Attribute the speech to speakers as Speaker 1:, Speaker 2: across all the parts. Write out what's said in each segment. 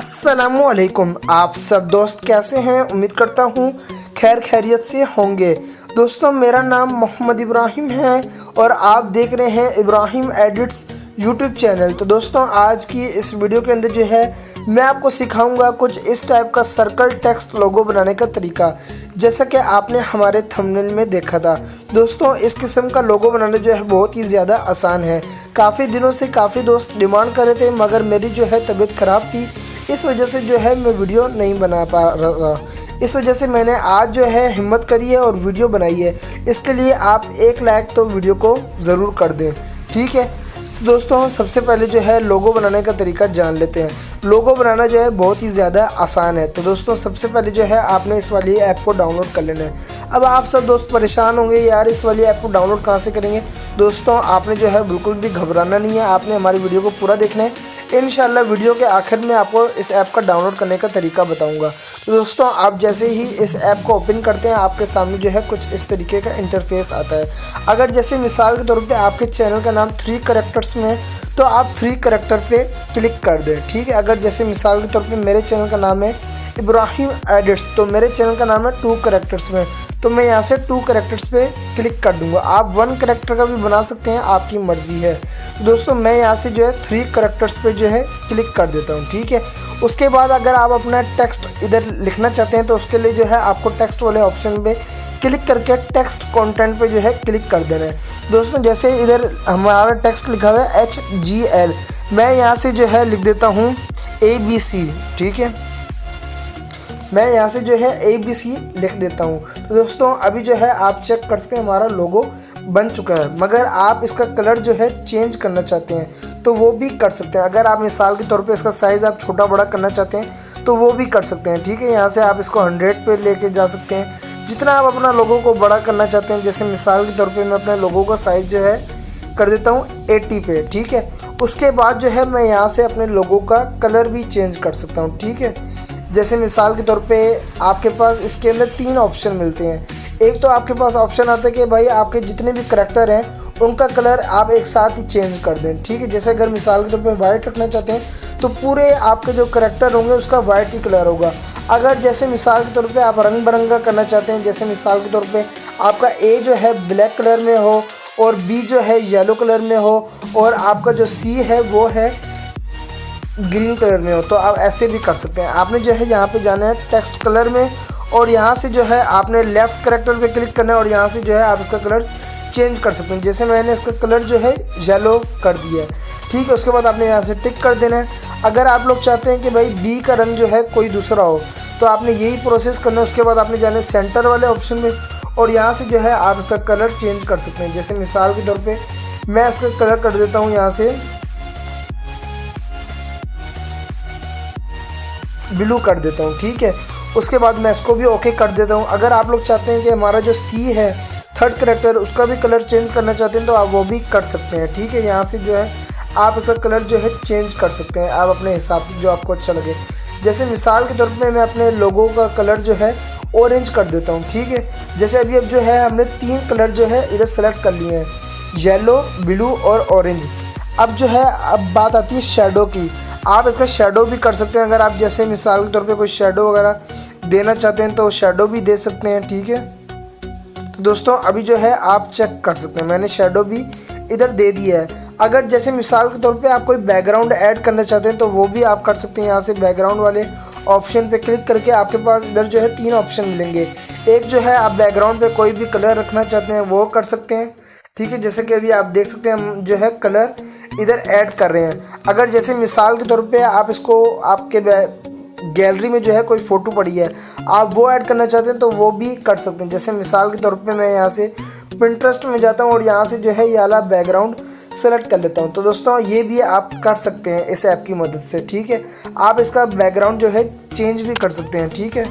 Speaker 1: अस्सलामुअलैकुम। आप सब दोस्त कैसे हैं? उम्मीद करता हूँ खैर खैरियत से होंगे। दोस्तों, मेरा नाम मोहम्मद इब्राहिम है और आप देख रहे हैं इब्राहिम एडिट्स यूट्यूब चैनल। तो दोस्तों, आज की इस वीडियो के अंदर जो है मैं आपको सिखाऊंगा कुछ इस टाइप का सर्कल टेक्स्ट लोगो बनाने का तरीका, जैसा कि आपने हमारे थंबनेल में देखा था। दोस्तों, इस किस्म का लोगो बनाना जो है बहुत ही ज़्यादा आसान है। काफ़ी दिनों से काफ़ी दोस्त डिमांड कर रहे थे, मगर मेरी जो है तबीयत ख़राब थी, इस वजह से जो है मैं वीडियो नहीं बना पा रहा था। इस वजह से मैंने आज जो है हिम्मत करी है और वीडियो बनाई है। इसके लिए आप एक लाइक तो वीडियो को ज़रूर कर दें, ठीक है। तो दोस्तों, सबसे पहले जो है लोगो बनाने का तरीका जान लेते हैं। लोगो बनाना जो है बहुत ही ज़्यादा आसान है। तो दोस्तों, सबसे पहले जो है आपने इस वाली ऐप को डाउनलोड कर लेना है। अब आप सब दोस्त परेशान होंगे, यार इस वाली ऐप को डाउनलोड कहाँ से करेंगे। दोस्तों, आपने जो है बिल्कुल भी घबराना नहीं है, आपने हमारी वीडियो को पूरा देखना है। इंशाल्लाह वीडियो के आखिर में आपको इस ऐप का डाउनलोड करने का तरीका बताऊँगा। तो दोस्तों, आप जैसे ही इस ऐप को ओपन करते हैं, आपके सामने जो है कुछ इस तरीके का इंटरफेस आता है। अगर जैसे मिसाल के तौर पे आपके चैनल का नाम 3 कैरेक्टर्स में है, तो आप 3 कैरेक्टर पे क्लिक कर दें, ठीक है। अगर जैसे मिसाल के तौर पे मेरे चैनल का नाम है इब्राहिम एडिट्स, तो मेरे चैनल का नाम है 2 कैरेक्टर्स में, तो मैं यहाँ से 2 कैरेक्टर्स पे क्लिक कर दूंगा। आप 1 कैरेक्टर का भी बना सकते हैं, आपकी मर्ज़ी है। तो दोस्तों, मैं यहाँ से जो है 3 कैरेक्टर्स पे जो है क्लिक कर देता हूँ, ठीक है। उसके बाद अगर आप अपना टेक्स्ट इधर लिखना चाहते हैं, तो उसके लिए जो है आपको टेक्स्ट वाले ऑप्शन पे क्लिक करके टेक्स्ट कंटेंट पे जो है क्लिक कर देना है। दोस्तों, जैसे इधर हमारा टेक्स्ट लिखा हुआ है HGL, मैं यहाँ से जो है लिख देता हूँ ABC, ठीक है। मैं यहाँ से जो है ABC लिख देता हूँ। तो दोस्तों, अभी जो है आप चेक कर सकते हैं हमारा लोगो बन चुका है। मगर आप इसका कलर जो है चेंज करना चाहते हैं तो वो भी कर सकते हैं। अगर आप मिसाल के तौर पे इसका साइज़ आप छोटा बड़ा करना चाहते हैं तो वो भी कर सकते हैं, ठीक है। यहाँ से आप इसको 100 पे लेके जा सकते हैं, जितना आप अपना लोगो को बड़ा करना चाहते हैं। जैसे मिसाल के तौर पे मैं अपने लोगो का साइज़ जो है कर देता हूँ 80 पे, ठीक है। उसके बाद जो है मैं यहाँ से अपने लोगो का कलर भी चेंज कर सकता हूँ, ठीक है। जैसे मिसाल के तौर पे आपके पास इसके अंदर 3 ऑप्शन मिलते हैं। एक तो आपके पास ऑप्शन आता है कि भाई आपके जितने भी करैक्टर हैं उनका कलर आप एक साथ ही चेंज कर दें, ठीक है। जैसे अगर मिसाल के तौर पे वाइट रखना चाहते हैं तो पूरे आपके जो करैक्टर होंगे उसका वाइट ही कलर होगा। अगर जैसे मिसाल के तौर पे आप रंग बिरंगा करना चाहते हैं, जैसे मिसाल के तौर पे आपका A जो है ब्लैक कलर में हो और B जो है येलो कलर में हो और आपका जो C है वो है ग्रीन कलर में हो, तो आप ऐसे भी कर सकते हैं। आपने जो है यहाँ पे जाना है टेक्स्ट कलर में और यहाँ से जो है आपने लेफ़्ट कैरेक्टर पे क्लिक करना है और यहाँ से जो है आप इसका कलर चेंज कर सकते हैं। जैसे मैंने इसका कलर जो है येलो कर दिया है, ठीक है। उसके बाद आपने यहाँ से टिक कर देना है। अगर आप लोग चाहते हैं कि भाई B का रंग जो है कोई दूसरा हो, तो आपने यही प्रोसेस करना है। उसके बाद आपने जाना है सेंटर वाले ऑप्शन में और यहाँ से जो है आप इसका कलर चेंज कर सकते हैं। जैसे मिसाल के तौर पर मैं इसका कलर कर देता हूँ यहाँ से ब्लू कर देता हूँ, ठीक है। उसके बाद मैं इसको भी ओके कर देता हूँ। अगर आप लोग चाहते हैं कि हमारा जो C है 3rd कैरेक्टर, उसका भी कलर चेंज करना चाहते हैं तो आप वो भी कर सकते हैं, ठीक है। यहाँ से जो है आप इसका कलर जो है चेंज कर सकते हैं, आप अपने हिसाब से जो आपको अच्छा लगे। जैसे मिसाल के तौर पे मैं अपने लोगो का कलर जो है ऑरेंज कर देता हूँ, ठीक है। जैसे अभी अब जो है हमने 3 कलर जो है इधर सेलेक्ट कर लिए हैं, येलो, ब्लू और ऑरेंज। अब जो है अब बात आती है शेडो की। आप इसका शेडो भी कर सकते हैं। अगर आप जैसे मिसाल के तौर पे कोई शेडो वगैरह देना चाहते हैं तो शेडो भी दे सकते हैं, ठीक है। तो दोस्तों, अभी जो है आप चेक कर सकते हैं मैंने शेडो भी इधर दे दिया है। अगर जैसे मिसाल के तौर पे आप कोई बैकग्राउंड ऐड करना चाहते हैं तो वो भी आप कर सकते हैं। यहाँ से बैकग्राउंड वाले ऑप्शन पे क्लिक करके आपके पास इधर जो है 3 ऑप्शन मिलेंगे। एक जो है आप बैकग्राउंड पे कोई भी कलर रखना चाहते हैं वो कर सकते हैं, ठीक है। जैसे कि अभी आप देख सकते हैं हम जो है कलर इधर ऐड कर रहे हैं। अगर जैसे मिसाल के तौर पे आप इसको आपके गैलरी में जो है कोई फ़ोटो पड़ी है, आप वो ऐड करना चाहते हैं तो वो भी कर सकते हैं। जैसे मिसाल के तौर पे मैं यहाँ से पिंटरेस्ट में जाता हूँ और यहाँ से जो है ये वाला बैकग्राउंड सेलेक्ट कर लेता हूँ। तो दोस्तों, ये भी आप कर सकते हैं इस ऐप की मदद से, ठीक है। आप इसका बैकग्राउंड जो है चेंज भी कर सकते हैं, ठीक है।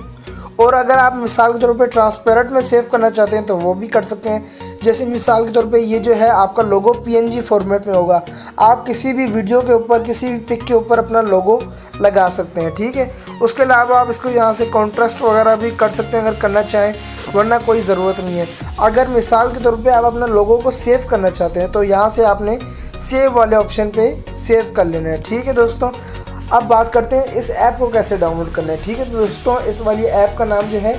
Speaker 1: और अगर आप मिसाल के तौर पे ट्रांसपेरेंट में सेव करना चाहते हैं तो वो भी कर सकते हैं। जैसे मिसाल के तौर पे ये जो है आपका लोगो PNG फॉर्मेट में होगा। आप किसी भी वीडियो के ऊपर किसी भी पिक के ऊपर अपना लोगो लगा सकते हैं, ठीक है। उसके अलावा आप इसको यहाँ से कॉन्ट्रास्ट वगैरह भी कर सकते हैं अगर करना चाहें, वरना कोई ज़रूरत नहीं है। अगर मिसाल के तौर पे आप अपना लोगो को सेव करना चाहते हैं तो यहाँ से आपने सेव वाले ऑप्शन पे सेव कर लेना है, ठीक है दोस्तों। अब बात करते हैं इस ऐप को कैसे डाउनलोड करना है। ठीक है, तो दोस्तों इस वाली ऐप का नाम जो है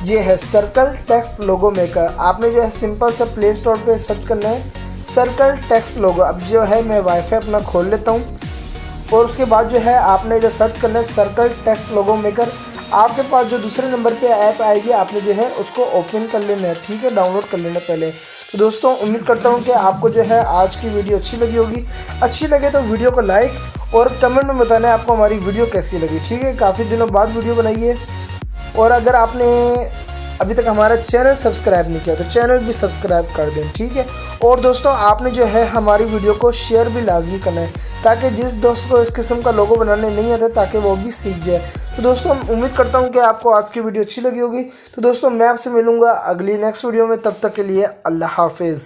Speaker 1: ये है सर्कल टेक्स्ट लोगो मेकर। आपने जो है सिंपल सा प्ले स्टोर पे सर्च करना है सर्कल टेक्स्ट लोगो। अब जो है मैं वाईफाई अपना खोल लेता हूँ और उसके बाद जो है आपने जो सर्च करना है सर्कल टेक्स्ट लोगो मेकर। आपके पास जो दूसरे नंबर पे ऐप आएगी आपने जो है उसको ओपन कर लेना है। ठीक है, डाउनलोड कर लेना पहले। तो दोस्तों उम्मीद करता हूँ कि आपको जो है आज की वीडियो अच्छी लगी होगी। अच्छी लगे तो वीडियो को लाइक और कमेंट में बताना है आपको हमारी वीडियो कैसी लगी। ठीक है, काफ़ी दिनों बाद वीडियो बनाई है। और अगर आपने अभी तक हमारा चैनल सब्सक्राइब नहीं किया तो चैनल भी सब्सक्राइब कर दें। ठीक है, और दोस्तों आपने जो है हमारी वीडियो को शेयर भी लाजमी करना है ताकि जिस दोस्त को इस किस्म का लोगो बनाने नहीं आता ताकि वो भी सीख जाए। तो दोस्तों उम्मीद करता हूँ कि आपको आज की वीडियो अच्छी लगी होगी। तो दोस्तों मैं आपसे मिलूँगा अगली नेक्स्ट वीडियो में, तब तक के लिए अल्लाह हाफिज़।